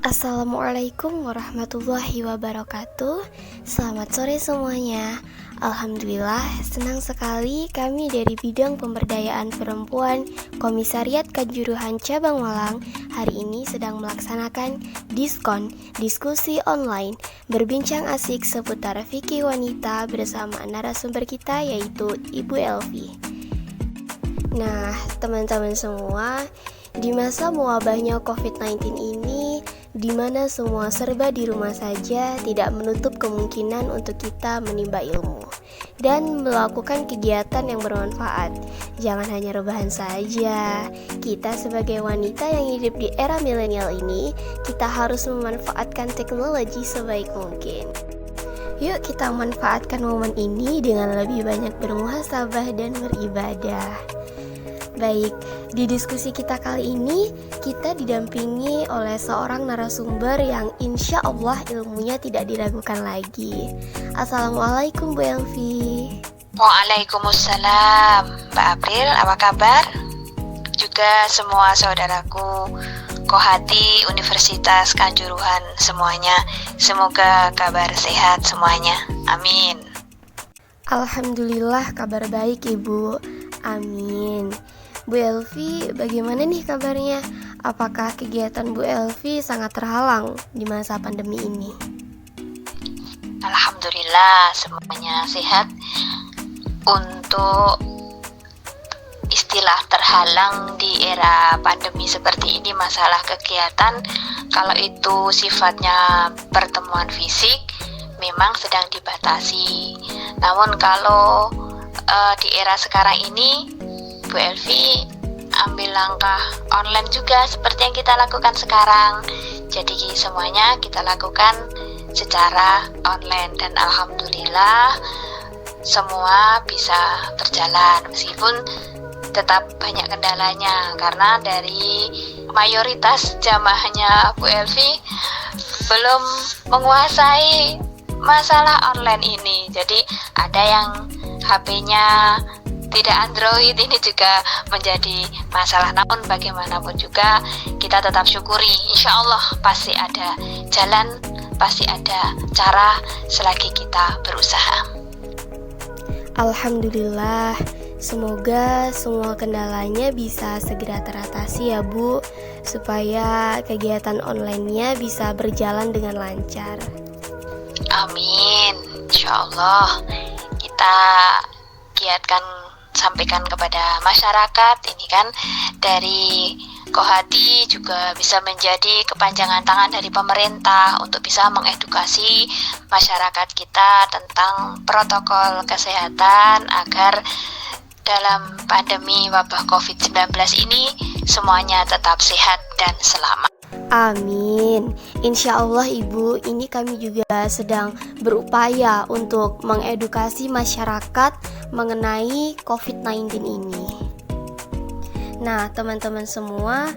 Assalamualaikum warahmatullahi wabarakatuh. Selamat sore semuanya. Alhamdulillah, senang sekali kami dari bidang pemberdayaan perempuan Komisariat Kanjuruhan Cabang Malang hari ini sedang melaksanakan diskon diskusi online berbincang asik seputar fikih wanita bersama narasumber kita yaitu Ibu Elvi. Nah, teman-teman semua, di masa mewabahnya COVID-19 ini, di mana semua serba di rumah saja, tidak menutup kemungkinan untuk kita menimba ilmu dan melakukan kegiatan yang bermanfaat. Jangan hanya rebahan saja. Kita sebagai wanita yang hidup di era milenial ini, kita harus memanfaatkan teknologi sebaik mungkin. Yuk kita manfaatkan momen ini dengan lebih banyak bermuhasabah dan beribadah. Baik, di diskusi kita kali ini kita didampingi oleh seorang narasumber yang insya Allah ilmunya tidak diragukan lagi. Assalamualaikum Bu Elvi. Waalaikumsalam Mbak April, apa kabar? Juga semua saudaraku Kohati Universitas Kanjuruhan semuanya, semoga kabar sehat semuanya, amin. Alhamdulillah kabar baik Ibu, amin. Bu Elvi, bagaimana nih kabarnya? Apakah kegiatan Bu Elvi sangat terhalang di masa pandemi ini? Alhamdulillah semuanya sehat. Untuk istilah terhalang di era pandemi seperti ini masalah kegiatan, kalau itu sifatnya pertemuan fisik memang sedang dibatasi. Namun kalau di era sekarang ini Bu Elvi ambil langkah online juga seperti yang kita lakukan sekarang. Jadi semuanya kita lakukan secara online dan alhamdulillah semua bisa berjalan meskipun tetap banyak kendalanya karena dari mayoritas jamaahnya Bu Elvi belum menguasai masalah online ini. Jadi ada yang HP-nya tidak Android, ini juga menjadi masalah. Namun bagaimanapun juga kita tetap syukuri, insya Allah pasti ada jalan, pasti ada cara selagi kita berusaha. Alhamdulillah, semoga semua kendalanya bisa segera teratasi ya Bu, supaya kegiatan online-nya bisa berjalan dengan lancar. Amin, insya Allah kita giatkan, sampaikan kepada masyarakat ini kan dari Kohati juga bisa menjadi kepanjangan tangan dari pemerintah untuk bisa mengedukasi masyarakat kita tentang protokol kesehatan agar dalam pandemi wabah COVID-19 ini semuanya tetap sehat dan selamat. Amin. Insya Allah Ibu, ini kami juga sedang berupaya untuk mengedukasi masyarakat mengenai COVID-19 ini. Nah teman-teman semua,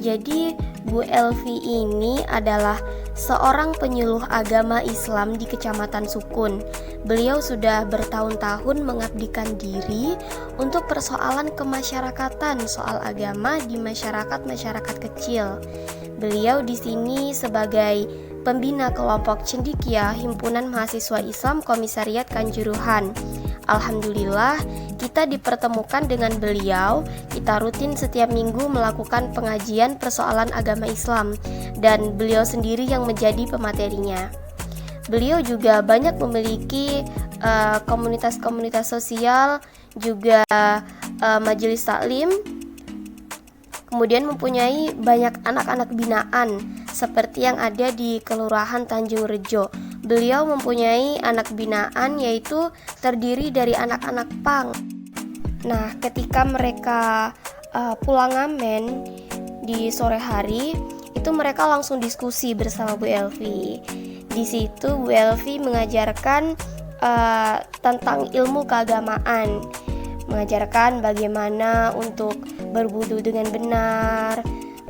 jadi Bu Elvi ini adalah seorang penyuluh agama Islam di Kecamatan Sukun. Beliau sudah bertahun-tahun mengabdikan diri untuk persoalan kemasyarakatan soal agama di masyarakat kecil. Beliau di sini sebagai pembina kelompok Cendikia Himpunan Mahasiswa Islam Komisariat Kanjuruhan. Alhamdulillah kita dipertemukan dengan beliau. Kita rutin setiap minggu melakukan pengajian persoalan agama Islam dan beliau sendiri yang menjadi pematerinya. Beliau juga banyak memiliki komunitas-komunitas sosial, juga majelis taklim, kemudian mempunyai banyak anak-anak binaan seperti yang ada di Kelurahan Tanjung Rejo. Beliau mempunyai anak binaan yaitu terdiri dari anak-anak pang. Nah, ketika mereka pulang ngamen di sore hari, itu mereka langsung diskusi bersama Bu Elvi. Di situ Bu Elvi mengajarkan tentang ilmu keagamaan, mengajarkan bagaimana untuk berwudu dengan benar,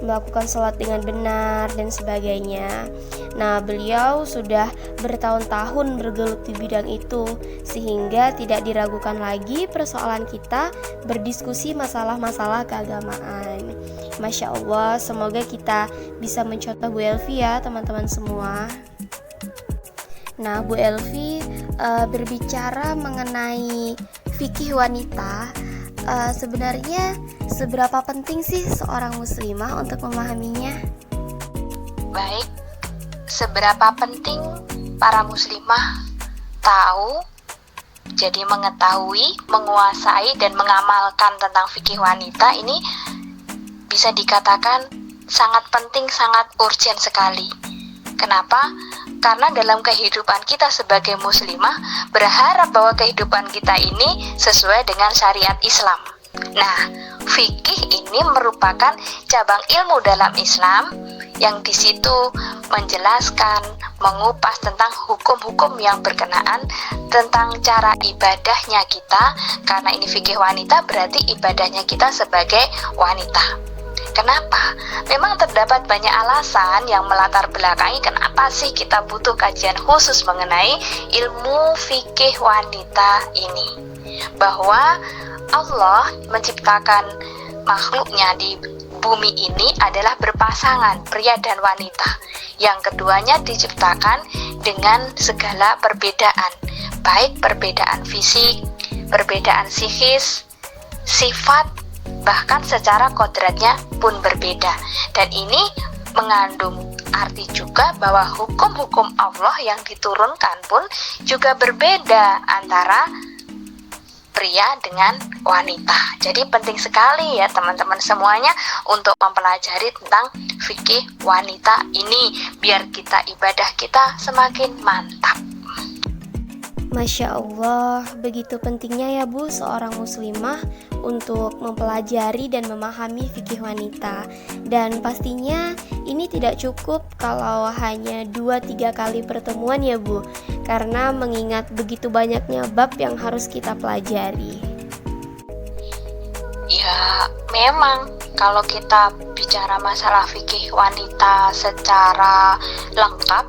melakukan sholat dengan benar dan sebagainya. Nah, beliau sudah bertahun-tahun bergelut di bidang itu, sehingga tidak diragukan lagi persoalan kita berdiskusi masalah-masalah keagamaan. Masya Allah, semoga kita bisa mencontoh Bu Elvi ya teman-teman semua. Nah, Bu Elvi berbicara mengenai fikih wanita, sebenarnya seberapa penting sih seorang muslimah untuk memahaminya? Baik, seberapa penting para muslimah tahu, jadi mengetahui, menguasai, dan mengamalkan tentang fikih wanita ini bisa dikatakan sangat penting, sangat urgent sekali. Kenapa? Karena dalam kehidupan kita sebagai muslimah berharap bahwa kehidupan kita ini sesuai dengan syariat Islam. Nah, fikih ini merupakan cabang ilmu dalam Islam yang di situ menjelaskan, mengupas tentang hukum-hukum yang berkenaan tentang cara ibadahnya kita. Karena ini fikih wanita, berarti ibadahnya kita sebagai wanita. Kenapa? Memang terdapat banyak alasan yang melatar belakangi kenapa sih kita butuh kajian khusus mengenai ilmu fikih wanita ini. Bahwa Allah menciptakan makhluknya di bumi ini adalah berpasangan, pria dan wanita. Yang keduanya diciptakan dengan segala perbedaan, baik perbedaan fisik, perbedaan psikis, sifat, bahkan secara kodratnya pun berbeda. Dan ini mengandung arti juga bahwa hukum-hukum Allah yang diturunkan pun juga berbeda antara pria dengan wanita. Jadi penting sekali ya teman-teman semuanya untuk mempelajari tentang fikih wanita ini biar kita ibadah kita semakin mantap. Masya Allah, begitu pentingnya ya Bu seorang muslimah untuk mempelajari dan memahami fikih wanita. Dan pastinya ini tidak cukup kalau hanya 2-3 kali pertemuan ya Bu, karena mengingat begitu banyaknya bab yang harus kita pelajari. Ya, memang kalau kita bicara masalah fikih wanita secara lengkap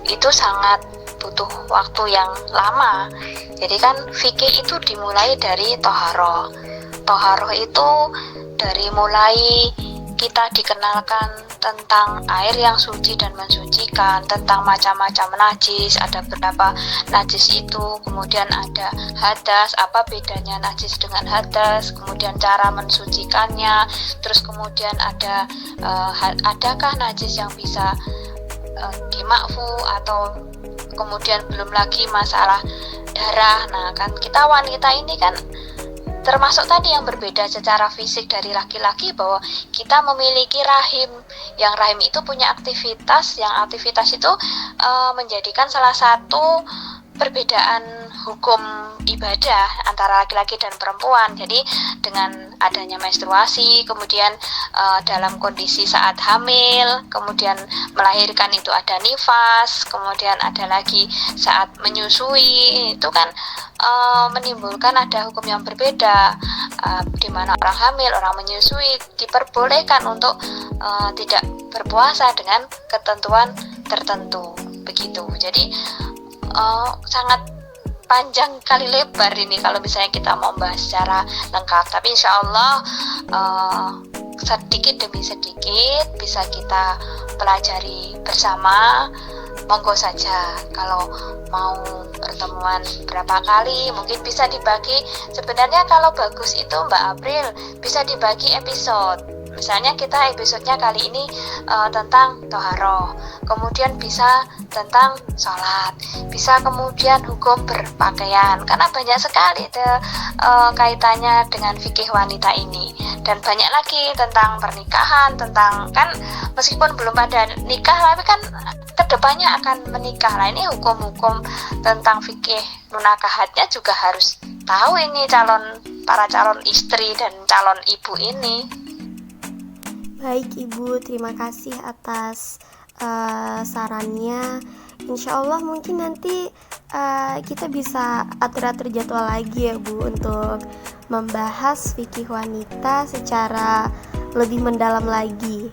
itu sangat butuh waktu yang lama. Jadi kan fikih itu dimulai dari toharoh. Toharoh itu dari mulai kita dikenalkan tentang air yang suci dan mensucikan, tentang macam-macam najis, ada berapa najis itu, kemudian ada hadas, apa bedanya najis dengan hadas, kemudian cara mensucikannya, terus kemudian ada adakah najis yang bisa dimakfu, atau kemudian belum lagi masalah darah. Nah kan kita wanita ini kan termasuk tadi yang berbeda secara fisik dari laki-laki, bahwa kita memiliki rahim, yang rahim itu punya aktivitas, yang aktivitas itu menjadikan salah satu perbedaan hukum ibadah antara laki-laki dan perempuan. Jadi dengan adanya menstruasi, kemudian dalam kondisi saat hamil, kemudian melahirkan itu ada nifas, kemudian ada lagi saat menyusui, itu kan menimbulkan ada hukum yang berbeda, di mana orang hamil, orang menyusui diperbolehkan untuk tidak berpuasa dengan ketentuan tertentu, begitu. Jadi sangat panjang kali lebar ini kalau misalnya kita mau bahas secara lengkap, tapi insya Allah sedikit demi sedikit bisa kita pelajari bersama. Monggo saja kalau mau pertemuan berapa kali, mungkin bisa dibagi. Sebenarnya kalau bagus itu Mbak April bisa dibagi episode. Misalnya kita episodenya kali ini tentang toharoh, kemudian bisa tentang sholat, bisa kemudian hukum berpakaian, karena banyak sekali kaitannya dengan fikih wanita ini. Dan banyak lagi tentang pernikahan, tentang kan meskipun belum ada nikah tapi kan kedepannya akan menikah. Nah ini hukum-hukum tentang fikih nunakahatnya juga harus tahu ini para calon istri dan calon ibu ini. Baik Ibu, terima kasih atas sarannya. Insya Allah mungkin nanti kita bisa atur-atur jadwal lagi ya Bu, untuk membahas fikih wanita secara lebih mendalam lagi.